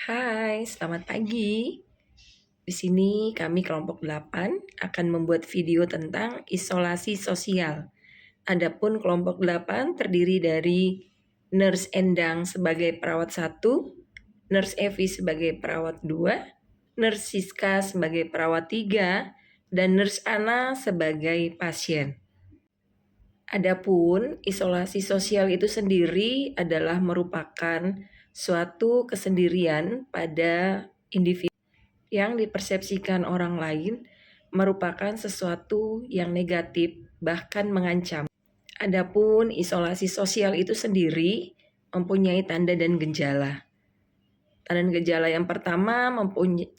Hai, selamat pagi. Di sini kami kelompok 8 akan membuat video tentang isolasi sosial. Adapun kelompok 8 terdiri dari Nurse Endang sebagai perawat 1, Nurse Evi sebagai perawat 2, Nurse Siska sebagai perawat 3, dan Nurse Ana sebagai pasien. Adapun isolasi sosial itu sendiri adalah merupakan suatu kesendirian pada individu yang dipersepsikan orang lain merupakan sesuatu yang negatif, bahkan mengancam. Adapun isolasi sosial itu sendiri mempunyai tanda dan gejala. Tanda dan gejala yang pertama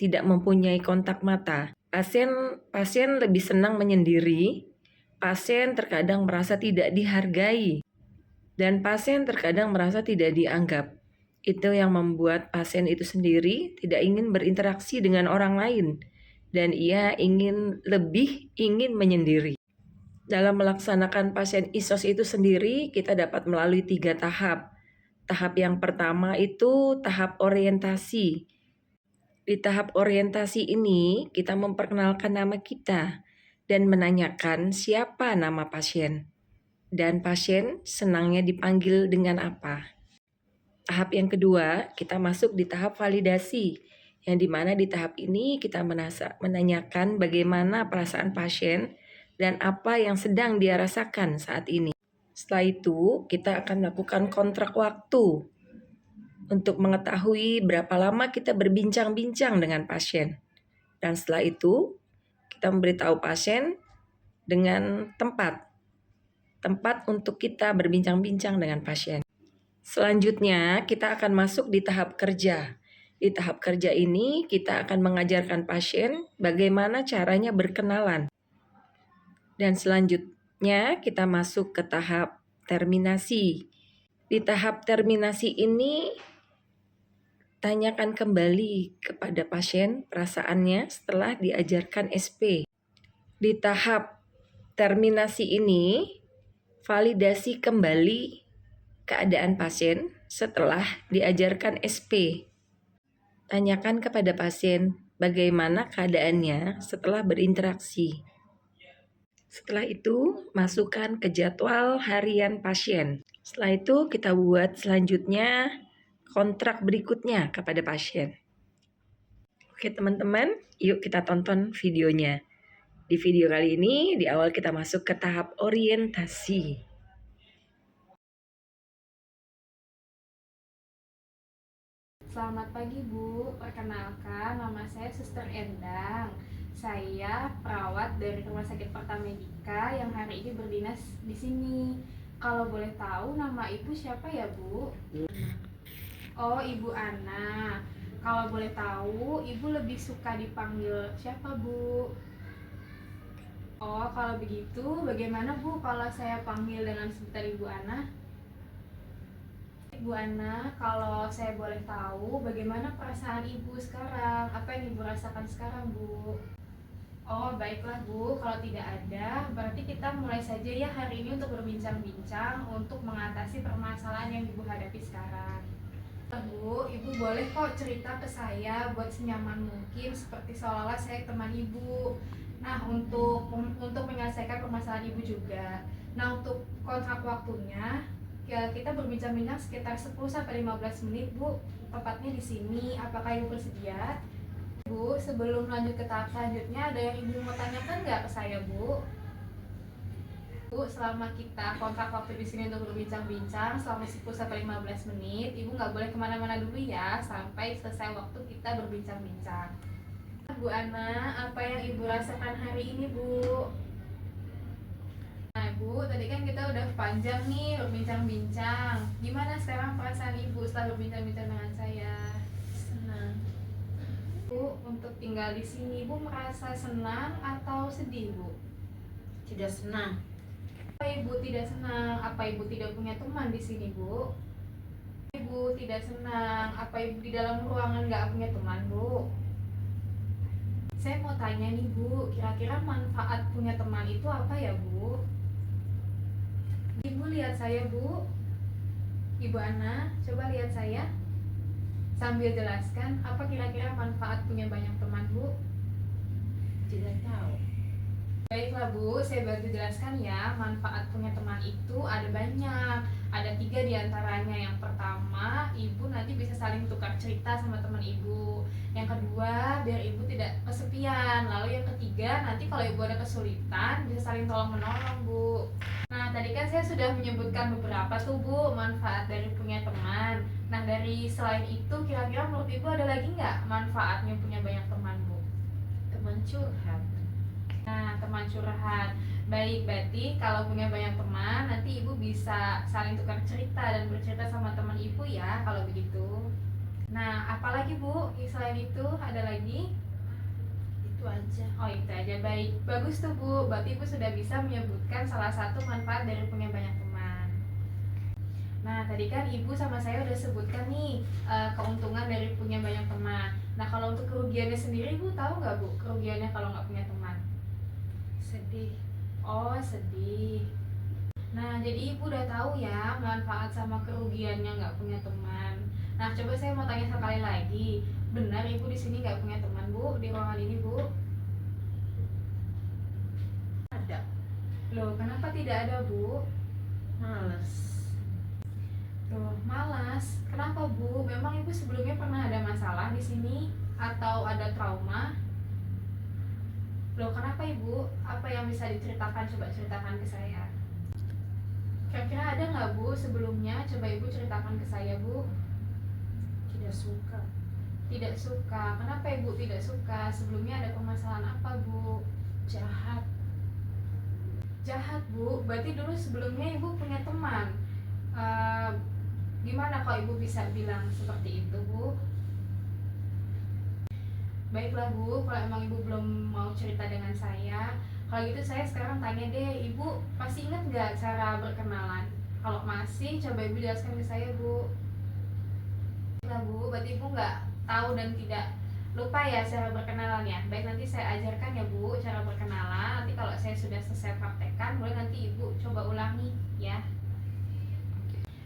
tidak mempunyai kontak mata. Pasien lebih senang menyendiri, pasien terkadang merasa tidak dihargai, dan pasien terkadang merasa tidak dianggap. Itu yang membuat pasien itu sendiri tidak ingin berinteraksi dengan orang lain, dan ia ingin menyendiri. Dalam melaksanakan pasien ISOS itu sendiri, kita dapat melalui 3 tahap. Tahap yang pertama itu tahap orientasi. Di tahap orientasi ini, kita memperkenalkan nama kita dan menanyakan siapa nama pasien. Dan pasien senangnya dipanggil dengan apa. Tahap yang kedua, kita masuk di tahap validasi. Yang dimana di tahap ini kita menanyakan bagaimana perasaan pasien dan apa yang sedang dia rasakan saat ini. Setelah itu, kita akan melakukan kontrak waktu untuk mengetahui berapa lama kita berbincang-bincang dengan pasien. Dan setelah itu, kita memberitahu pasien dengan tempat untuk kita berbincang-bincang dengan pasien. Selanjutnya, kita akan masuk di tahap kerja. Di tahap kerja ini, kita akan mengajarkan pasien bagaimana caranya berkenalan. Dan selanjutnya, kita masuk ke tahap terminasi. Di tahap terminasi ini, tanyakan kembali kepada pasien perasaannya setelah diajarkan SP. Di tahap terminasi ini, validasi kembali keadaan pasien setelah diajarkan SP. Tanyakan kepada pasien bagaimana keadaannya setelah berinteraksi. Setelah itu, masukkan ke jadwal harian pasien. Setelah itu, kita buat selanjutnya kontrak berikutnya kepada pasien. Oke teman-teman, yuk kita tonton videonya. Di video kali ini, di awal kita masuk ke tahap orientasi. Selamat pagi Bu, perkenalkan nama saya Suster Endang. Saya perawat dari Rumah Sakit Pertamedika yang hari ini berdinas di sini. Kalau boleh tahu nama Ibu siapa ya Bu? Oh, Ibu Ana. Kalau boleh tahu, Ibu lebih suka dipanggil siapa Bu? Oh, kalau begitu bagaimana Bu kalau saya panggil dengan sebutan Ibu Ana? Bu Ana, kalau saya boleh tahu bagaimana perasaan Ibu sekarang? Apa yang Ibu rasakan sekarang, Bu? Oh, baiklah Bu, kalau tidak ada, berarti kita mulai saja ya hari ini untuk berbincang-bincang untuk mengatasi permasalahan yang Ibu hadapi sekarang. Bu, Ibu boleh kok cerita ke saya buat senyaman mungkin seperti seolah-olah saya teman Ibu. Nah, untuk menyelesaikan permasalahan Ibu juga. Nah, untuk kontrak waktunya, ya, kita berbincang-bincang sekitar 10 sampai 15 menit, Bu. Tepatnya di sini. Apakah Ibu bersedia? Bu, sebelum lanjut ke tahap selanjutnya, ada yang Ibu mau tanyakan nggak ke saya, Bu? Bu, selama kita kontrak waktu di sini untuk berbincang-bincang selama 10 sampai 15 menit, Ibu nggak boleh kemana-mana dulu ya sampai selesai waktu kita berbincang-bincang. Bu Ana, apa yang Ibu rasakan hari ini, Bu? Nah, Bu, tadi kan kita udah panjang nih berbincang-bincang. Gimana sekarang perasaan Ibu setelah berbincang-bincang dengan saya? Senang. Bu, untuk tinggal di sini, Ibu merasa senang atau sedih, Bu? Tidak senang. Apa Ibu tidak senang? Apa Ibu tidak punya teman di sini, Bu? Ibu tidak senang. Apa Ibu di dalam ruangan nggak punya teman, Bu? Saya mau tanya nih, Bu, kira-kira manfaat punya teman itu apa ya, Bu? Ibu lihat saya, Bu. Ibu Ana, coba lihat saya. sambil jelaskan apa kira-kira manfaat punya banyak teman, Bu. Tidak tahu. Baiklah Bu, saya bantu jelaskan ya. Manfaat punya teman itu ada banyak. Ada 3 diantaranya. Yang pertama, ibu nanti bisa saling tukar cerita sama teman ibu. Yang kedua, biar ibu tidak kesepian. Lalu yang ketiga, nanti kalau ibu ada kesulitan bisa saling tolong menolong Bu. Nah, tadi kan saya sudah menyebutkan beberapa tuh Bu manfaat dari punya teman. Nah, dari selain itu kira-kira menurut ibu ada lagi nggak manfaatnya punya banyak teman Bu? Teman curhat. Nah, teman curhat. Baik, berarti kalau punya banyak teman, nanti ibu bisa saling tukar cerita dan bercerita sama teman ibu ya, kalau begitu. Nah, apalagi Bu? Selain itu ada lagi? Itu aja. Oh, itu aja. Baik, bagus tuh Bu. Berarti ibu sudah bisa menyebutkan salah satu manfaat dari punya banyak teman. Nah, tadi kan ibu sama saya udah sebutkan nih keuntungan dari punya banyak teman. Nah, kalau untuk kerugiannya sendiri, ibu tahu nggak Bu? Kerugiannya kalau nggak punya teman? Sedih. Oh, sedih. Nah, jadi ibu udah tahu ya manfaat sama kerugiannya nggak punya teman. Nah, coba saya mau tanya sekali lagi. Benar ibu di sini nggak punya teman, Bu, di ruangan ini, Bu? Ada. Loh, kenapa tidak ada, Bu? Males. Loh, malas. Kenapa, Bu? Memang ibu sebelumnya pernah ada masalah di sini atau ada trauma? Loh, kenapa ibu? Apa yang bisa diceritakan? Coba ceritakan ke saya. Kira-kira ada nggak Bu sebelumnya? Coba ibu ceritakan ke saya, Bu. Tidak suka. Tidak suka. Kenapa ibu tidak suka? Sebelumnya ada permasalahan apa, Bu? Jahat. Jahat, Bu. Berarti dulu sebelumnya ibu punya teman. Eh, Gimana kalau ibu bisa bilang seperti itu, Bu? Baiklah Bu, kalau emang ibu belum mau cerita dengan saya, kalau gitu saya sekarang tanya deh, ibu masih ingat nggak cara berkenalan? Kalau masih, coba ibu jelaskan ke saya, Bu. Baiklah Bu, berarti ibu nggak tahu dan tidak lupa ya cara berkenalan ya. Baik, nanti saya ajarkan ya Bu cara berkenalan. Nanti kalau saya sudah selesai praktekkan, boleh nanti ibu coba ulangi ya.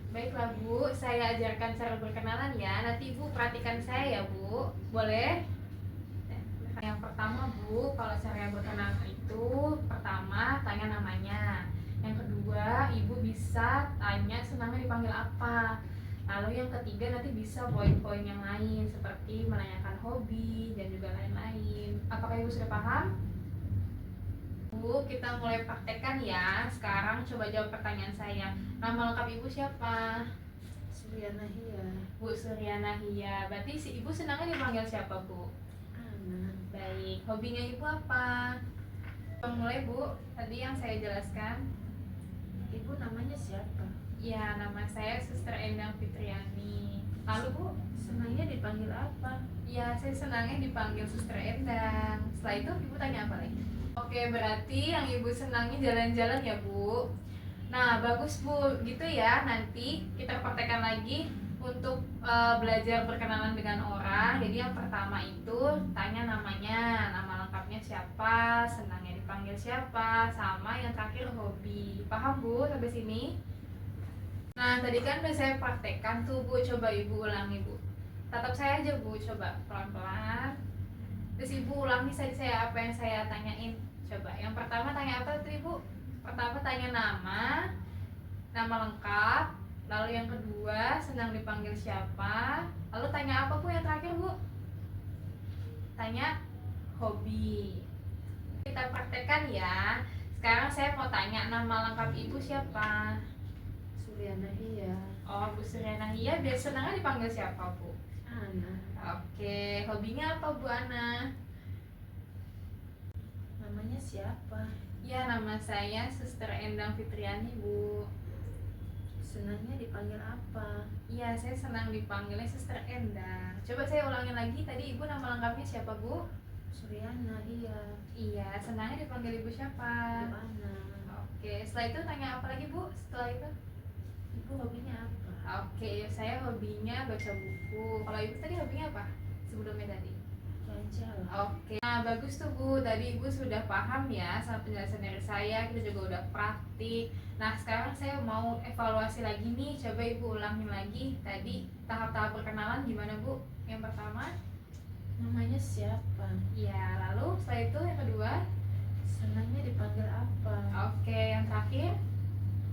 Baiklah Bu, saya ajarkan cara berkenalan ya. Nanti ibu perhatikan saya ya Bu, boleh? Yang pertama Bu, kalau cara berkenalan itu pertama tanya namanya. Yang kedua, ibu bisa tanya senangnya dipanggil apa. Lalu yang ketiga nanti bisa poin-poin yang lain seperti menanyakan hobi dan juga lain-lain. Apakah ibu sudah paham? Bu, kita mulai praktekkan ya. Sekarang coba jawab pertanyaan saya. Nama lengkap ibu siapa? Suryana Hia. Bu Suryana Hia. Berarti si ibu senangnya dipanggil siapa, Bu? Ana. Baik, hobinya ibu apa? Mulai Bu, tadi yang saya jelaskan. Ibu namanya siapa? Ya, nama saya Suster Endang Fitriani. Lalu Bu, Senangnya dipanggil apa? ya saya senangnya dipanggil Suster Endang. Setelah itu ibu tanya apa lagi? Oke, berarti yang ibu senangi jalan-jalan ya Bu. Nah, bagus Bu, gitu ya. Nanti kita praktekkan lagi untuk belajar berkenalan dengan orang. Jadi yang pertama itu tanya namanya, nama lengkapnya siapa, senangnya dipanggil siapa, sama yang terakhir hobi. Paham Bu sampai sini? Nah, tadi kan udah saya praktekkan tuh Bu, coba ibu ulangi Bu. Tatap saya aja Bu, coba pelan-pelan. Terus ibu ulangi saya apa yang saya tanyain. Coba, yang pertama tanya apa tuh ibu? Pertama tanya nama lengkap. Lalu yang kedua senang dipanggil siapa. Lalu tanya apa Bu yang terakhir Bu? Tanya hobi. Kita praktekkan ya. Sekarang saya mau tanya nama lengkap ibu siapa? Suryana Hia. Oh, Bu Suryana Hia. Biar senangnya dipanggil siapa Bu? Ana. Oke, hobinya apa Bu Ana? Namanya siapa? Ya, nama saya Suster Endang Fitriani Bu. Senangnya dipanggil apa? Iya, saya senang dipanggilnya Suster Endang. Coba saya ulangin lagi, tadi ibu nama lengkapnya siapa Bu? Suryana Hia. Iya, senangnya dipanggil ibu siapa? Bu Ana. Oke, setelah itu tanya apa lagi Bu? Setelah itu? Ibu hobinya apa? Oke, saya hobinya baca buku. Kalau ibu tadi hobinya apa? Sebelumnya tadi? Jalan-jalan. Oke, nah bagus tuh Bu, tadi Ibu sudah paham ya sama penjelasan dari saya, kita juga udah praktik. Nah sekarang saya mau evaluasi lagi nih, coba Ibu ulangin lagi tadi tahap-tahap perkenalan gimana Bu? Yang pertama, Namanya siapa? ya lalu setelah itu yang kedua, Senangnya dipanggil apa? oke yang terakhir,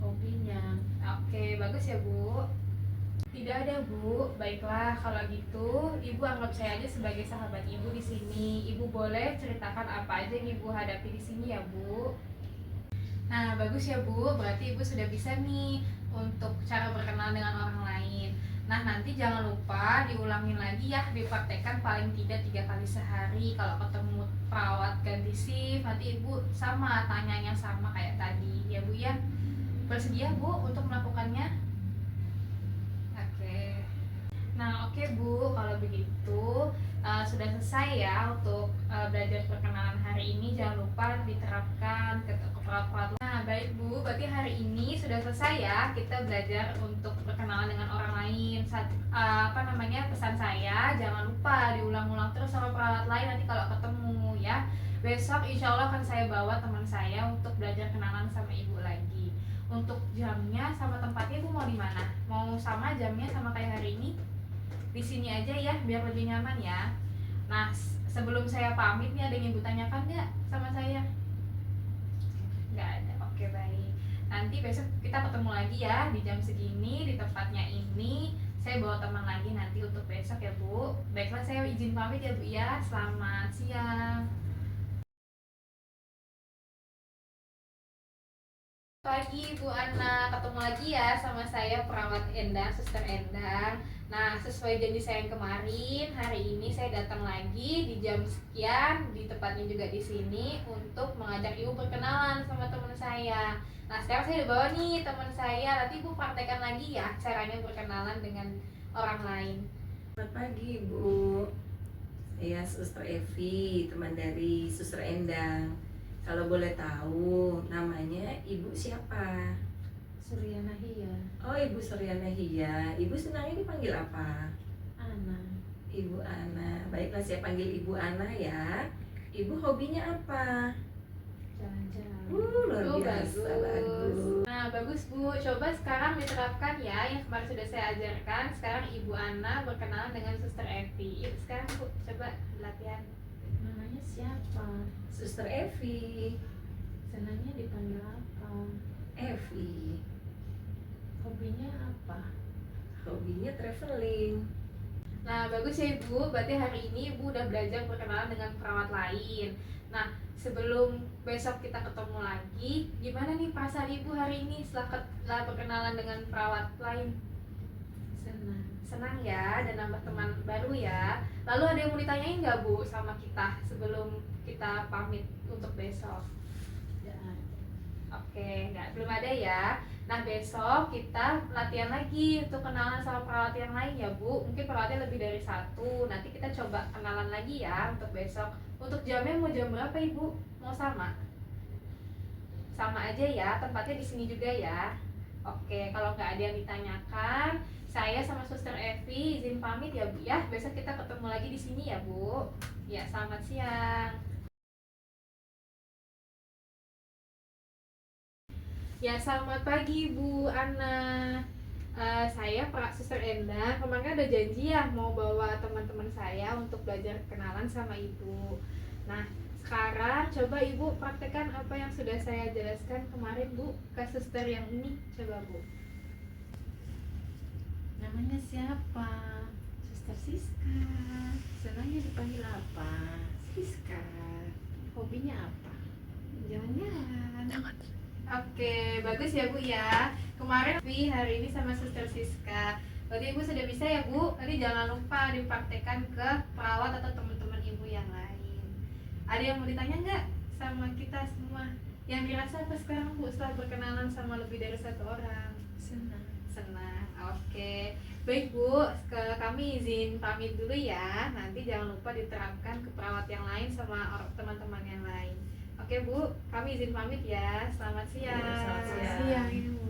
Hobinya. oke bagus ya Bu. Tidak ada Bu, baiklah kalau gitu Ibu anggap saya aja sebagai sahabat Ibu di sini. Ibu boleh ceritakan apa aja yang Ibu hadapi di sini ya Bu. Nah bagus ya Bu, berarti Ibu sudah bisa nih untuk cara berkenalan dengan orang lain. Nah nanti jangan lupa diulangin lagi ya, dipraktekkan paling tidak 3 kali sehari. Kalau ketemu perawat ganti shift, nanti Ibu sama tanyanya sama kayak tadi ya Bu ya. Bersedia Bu untuk melakukannya? Oke. Nah, oke Bu, kalau begitu sudah selesai ya untuk belajar perkenalan hari ini. Jangan lupa diterapkan ke perawat-perawat. Nah, baik Bu, berarti hari ini sudah selesai ya kita belajar untuk berkenalan dengan orang lain. Pesan saya, jangan lupa diulang-ulang terus sama perawat lain nanti kalau ketemu ya. Besok insya Allah akan saya bawa teman saya untuk belajar kenalan sama Ibu lagi. Untuk jamnya sama tempatnya Ibu mau di mana? Mau sama jamnya sama kayak hari ini? Di sini aja ya biar lebih nyaman ya. Nah sebelum saya pamit nih ada yang Ibu tanyakan nggak sama saya? Nggak ada, oke baik. Nanti besok kita ketemu lagi ya di jam segini di tempatnya ini. Saya bawa teman lagi nanti untuk besok ya Bu. Baiklah saya izin pamit ya Bu ya. Selamat siang. Pagi Bu Ana, ketemu lagi ya sama saya perawat Endang, Suster Endang. Nah, sesuai janji saya yang kemarin, hari ini saya datang lagi di jam sekian, di tempatnya juga di sini untuk mengajak Ibu berkenalan sama teman saya. Nah, sekarang saya udah bawa nih teman saya, nanti Ibu praktekkan lagi ya caranya berkenalan dengan orang lain. Selamat pagi Bu, saya Suster Evi, teman dari Suster Endang. Kalau boleh tahu namanya Ibu siapa? Suryana Hia. Oh Ibu Suryana Hia, Ibu senangnya dipanggil apa? Ana. Ibu Ana, baiklah saya panggil Ibu Ana ya. Ibu hobinya apa? Jalan-jalan. Luar biasa, bagus. Nah bagus Bu, coba sekarang diterapkan ya yang kemarin sudah saya ajarkan. Sekarang Ibu Ana berkenalan dengan Suster Evi. Yuk sekarang Bu, coba latihan. Namanya siapa? Suster Evi. Senangnya dipanggil apa? Evi, Hobinya apa? hobinya traveling. Nah bagus ya Ibu, berarti hari ini Ibu udah belajar berkenalan dengan perawat lain. Nah sebelum besok kita ketemu lagi, gimana nih perasaan Ibu hari ini setelah berkenalan dengan perawat lain? Senang. Senang ya, dan nambah teman baru ya. Lalu ada yang mau ditanyain nggak Bu sama kita sebelum kita pamit untuk besok? Tidak ada. Oke, belum ada ya. Nah besok kita latihan lagi untuk kenalan sama perawat yang lain ya Bu. Mungkin perawatnya lebih dari satu. Nanti kita coba kenalan lagi ya untuk besok. Untuk jamnya mau jam berapa Ibu? Mau sama? Sama aja ya, tempatnya di sini juga ya. Oke, kalau nggak ada yang ditanyakan, saya sama Suster Evi izin pamit ya Bu ya. Besok kita ketemu lagi di sini ya Bu. Ya, selamat siang. Ya, selamat pagi Bu Ana. Saya Suster Enda. Kemarin kan ada janji ya mau bawa teman-teman saya untuk belajar kenalan sama Ibu. Nah, sekarang coba Ibu praktekkan apa yang sudah saya jelaskan kemarin Bu ke suster yang ini. Coba Bu. Namanya siapa? Suster Siska. Senangnya dipanggil apa? Siska. Hobinya apa? Jangan-jangan. Oke, bagus ya Bu ya. Kemarin hari ini sama Suster Siska. Berarti Ibu sudah bisa ya Bu. Nanti jangan lupa dipraktekkan ke perawat atau teman-teman Ibu yang lain. Ada yang mau ditanya nggak sama kita semua? Yang dirasa apa sekarang Bu setelah berkenalan sama lebih dari satu orang? Senang. Senang. Oke. Baik Bu, kami izin pamit dulu ya. Nanti jangan lupa diterapkan ke perawat yang lain sama teman-teman yang lain. Oke Bu, kami izin pamit ya. Selamat siang. Selamat siang. Siang Ibu.